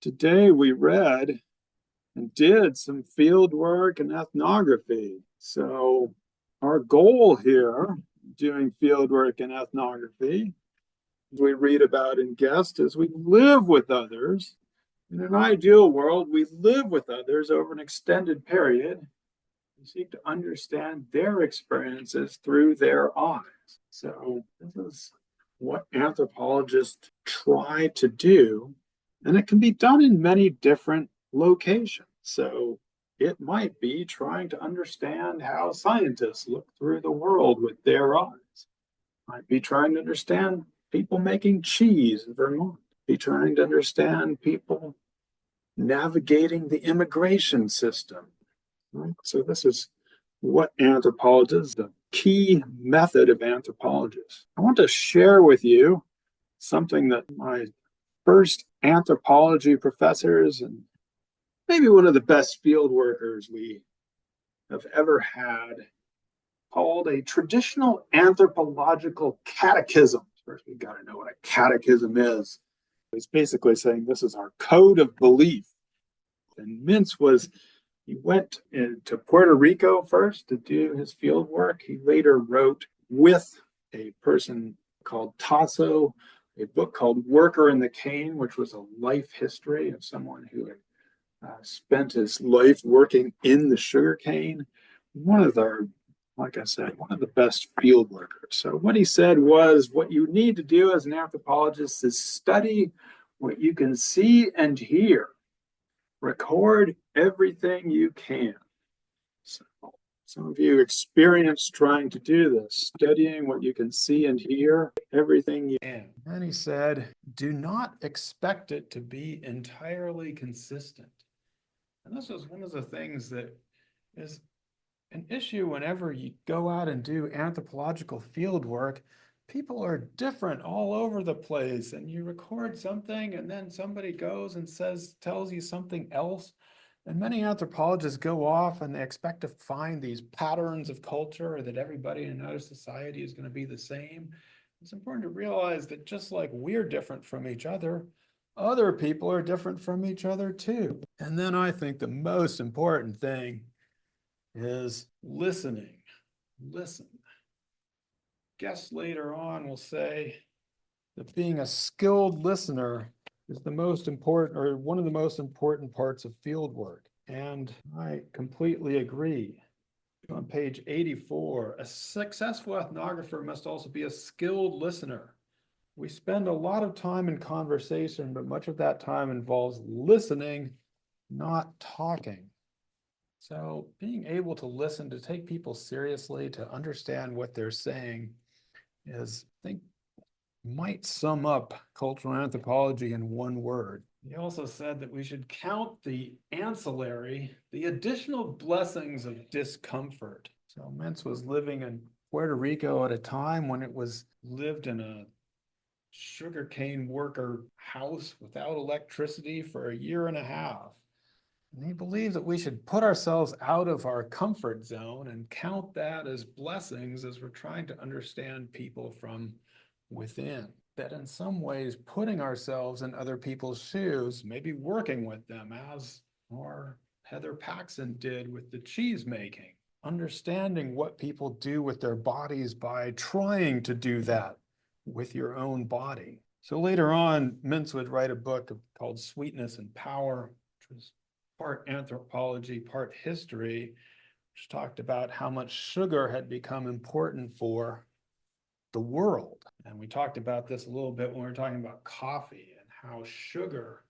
Today we read and did some field work and ethnography. So our goal here, doing field work and ethnography, as we read about in Guest, is we live with others. In an ideal world, we live with others over an extended period. We seek to understand their experiences through their eyes. So this is what anthropologists try to do, and it can be done in many different locations. So it might be trying to understand how scientists look through the world with their eyes. It might be trying to understand people making cheese in Vermont. Be trying to understand people navigating the immigration system. Right? So this is what anthropologists, the key method of anthropologists. I want to share with you something that my first anthropology professors and maybe one of the best field workers we have ever had called a traditional anthropological catechism. First, we've got to know what a catechism is. It's basically saying this is our code of belief. And Mintz he went to Puerto Rico first to do his field work. He later wrote with a person called Tasso a book called Worker in the Cane, which was a life history of someone who had spent his life working in the sugar cane. One of the, like I said, one of the best field workers. So what he said was, what you need to do as an anthropologist is study what you can see and hear. Record everything you can. So some of you experienced trying to do this, studying what you can see and hear, everything you can. And he said, do not expect it to be entirely consistent. And this was one of the things that is an issue whenever you go out and do anthropological field work. People are different all over the place, and you record something and then somebody goes and tells you something else. And many anthropologists go off and they expect to find these patterns of culture, or that everybody in another society is going to be the same. It's important to realize that just like we're different from each other people are different from each other too. And then I think the most important thing is listening. Listen. Guests later on will say that being a skilled listener is the most important, or one of the most important parts of field work. And I completely agree. On page 84, a successful ethnographer must also be a skilled listener. We spend a lot of time in conversation, but much of that time involves listening, not talking. So being able to listen, to take people seriously, to understand what they're saying is, I think, might sum up cultural anthropology in one word. He also said that we should count the additional blessings of discomfort. So Mintz was living in Puerto Rico at a time when it was lived in a sugarcane worker house without electricity for a year and a half. And he believed that we should put ourselves out of our comfort zone and count that as blessings as we're trying to understand people from within. That in some ways, putting ourselves in other people's shoes, maybe working with them, as our Heather Paxson did with the cheese making, understanding what people do with their bodies by trying to do that with your own body. So later on, Mintz would write a book called Sweetness and Power, which was part anthropology, part history, which talked about how much sugar had become important for the world. And we talked about this a little bit when we were talking about coffee, and how sugar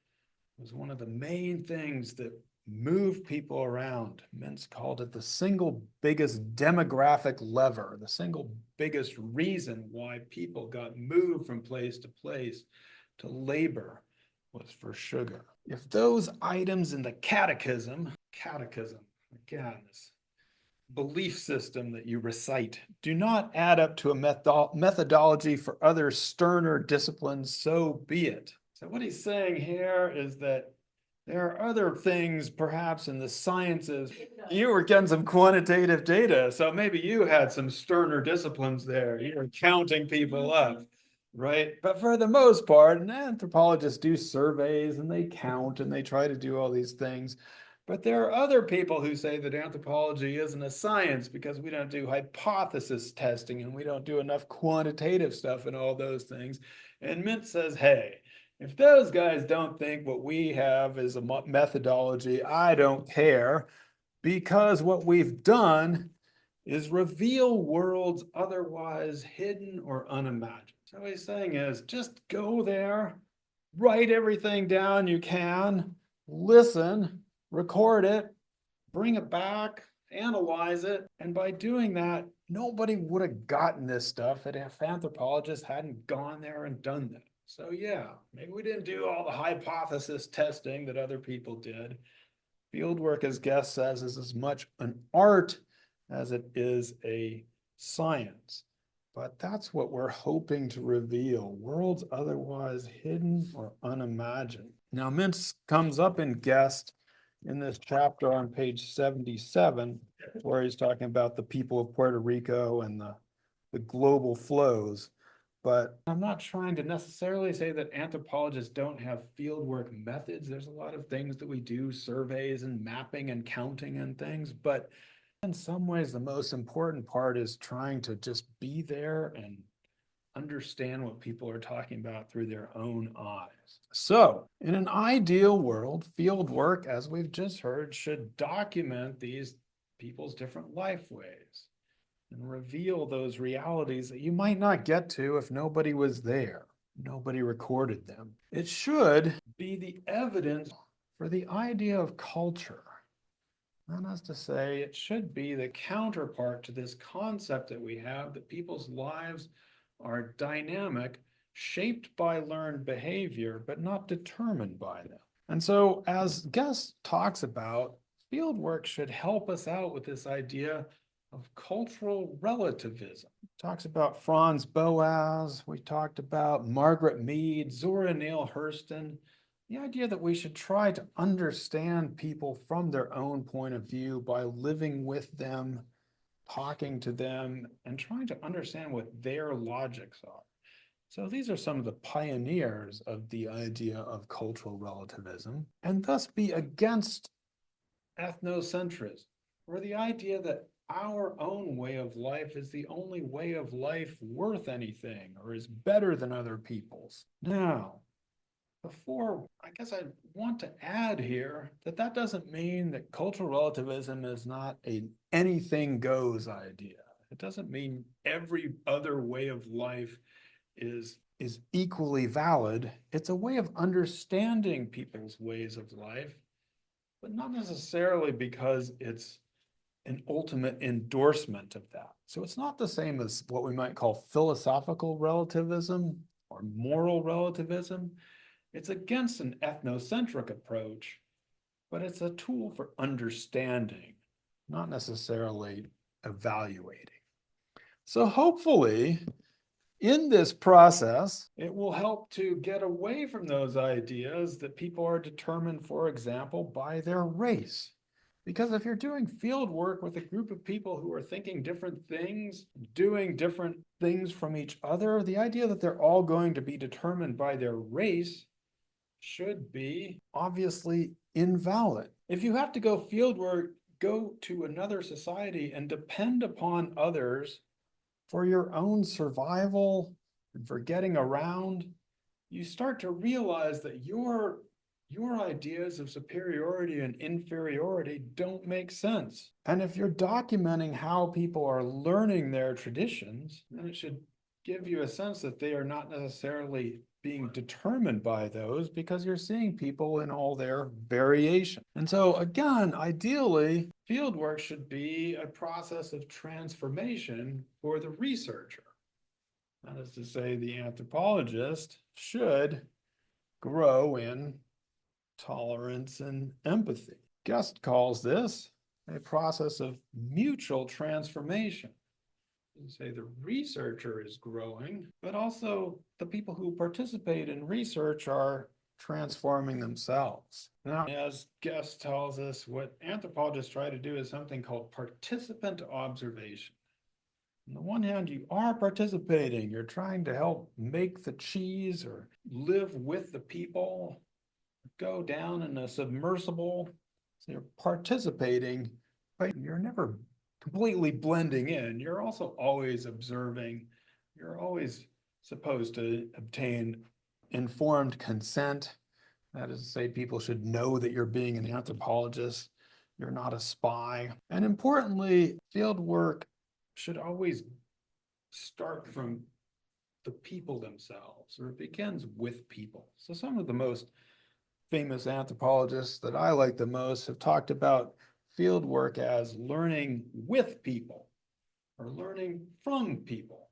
was one of the main things that moved people around. Mintz called it the single biggest demographic lever, the single biggest reason why people got moved from place to labor was for sugar. If those items in the catechism, again, this belief system that you recite, do not add up to a methodology for other sterner disciplines, so be it. So what he's saying here is that there are other things perhaps in the sciences. You were getting some quantitative data, so maybe you had some sterner disciplines there. You were counting people up. right? But for the most part, and anthropologists do surveys and they count and they try to do all these things. But there are other people who say that anthropology isn't a science because we don't do hypothesis testing and we don't do enough quantitative stuff and all those things. And Mintz says, hey, if those guys don't think what we have is a methodology, I don't care, because what we've done is reveal worlds otherwise hidden or unimagined. So what he's saying is just go there, write everything down you can, listen, record it, bring it back, analyze it. And by doing that, nobody would have gotten this stuff if anthropologists hadn't gone there and done that. So yeah, maybe we didn't do all the hypothesis testing that other people did. Fieldwork, as Guest says, is as much an art as it is a science. But that's what we're hoping to reveal, worlds otherwise hidden or unimagined. Now, Mintz comes up in Guest in this chapter on page 77, where he's talking about the people of Puerto Rico and the global flows. But I'm not trying to necessarily say that anthropologists don't have fieldwork methods. There's a lot of things that we do, surveys and mapping and counting and things. But in some ways, the most important part is trying to just be there and understand what people are talking about through their own eyes. So, in an ideal world, fieldwork, as we've just heard, should document these people's different life ways and reveal those realities that you might not get to if nobody was there, nobody recorded them. It should be the evidence for the idea of culture. That is to say, it should be the counterpart to this concept that we have that people's lives are dynamic, shaped by learned behavior, but not determined by them. And so, as Guest talks about, fieldwork should help us out with this idea of cultural relativism. Talks about Franz Boas. We talked about Margaret Mead, Zora Neale Hurston. The idea that we should try to understand people from their own point of view by living with them, talking to them, and trying to understand what their logics are. So these are some of the pioneers of the idea of cultural relativism, and thus be against ethnocentrism, or the idea that our own way of life is the only way of life worth anything or is better than other people's. Now, before, I guess I want to add here that that doesn't mean that cultural relativism is not a anything goes idea. It doesn't mean every other way of life is equally valid. It's a way of understanding people's ways of life, but not necessarily because it's an ultimate endorsement of that. So it's not the same as what we might call philosophical relativism or moral relativism. It's against an ethnocentric approach, but it's a tool for understanding, not necessarily evaluating. So hopefully, in this process, it will help to get away from those ideas that people are determined, for example, by their race. Because if you're doing field work with a group of people who are thinking different things, doing different things from each other, the idea that they're all going to be determined by their race should be obviously invalid. If you have to go field work, go to another society and depend upon others for your own survival and for getting around, you start to realize that your ideas of superiority and inferiority don't make sense. And if you're documenting how people are learning their traditions, then it should give you a sense that they are not necessarily being determined by those because you're seeing people in all their variation. And so again, ideally, fieldwork should be a process of transformation for the researcher. That is to say, the anthropologist should grow in tolerance and empathy. Guest calls this a process of mutual transformation. You say the researcher is growing, but also the people who participate in research are transforming themselves. Now, as Guest tells us, what anthropologists try to do is something called participant observation. On the one hand, you are participating. You're trying to help make the cheese or live with the people, go down in a submersible. So you're participating, but you're never completely blending in. You're also always observing. You're always supposed to obtain informed consent. That is to say, people should know that you're being an anthropologist. You're not a spy. And importantly, field work should always start from the people themselves, or it begins with people. So some of the most famous anthropologists that I like the most have talked about field work as learning with people or learning from people.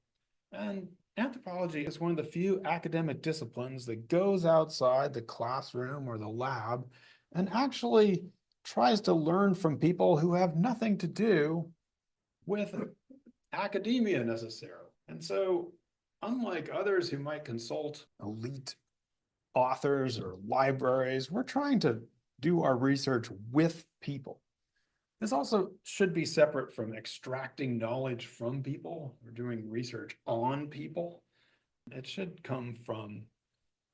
And anthropology is one of the few academic disciplines that goes outside the classroom or the lab and actually tries to learn from people who have nothing to do with academia necessarily. And so, unlike others who might consult elite authors or libraries, we're trying to do our research with people. This also should be separate from extracting knowledge from people or doing research on people. It should come from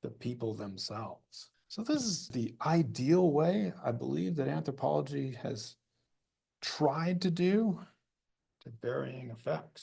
the people themselves. So, this is the ideal way, I believe, that anthropology has tried to do to varying effects.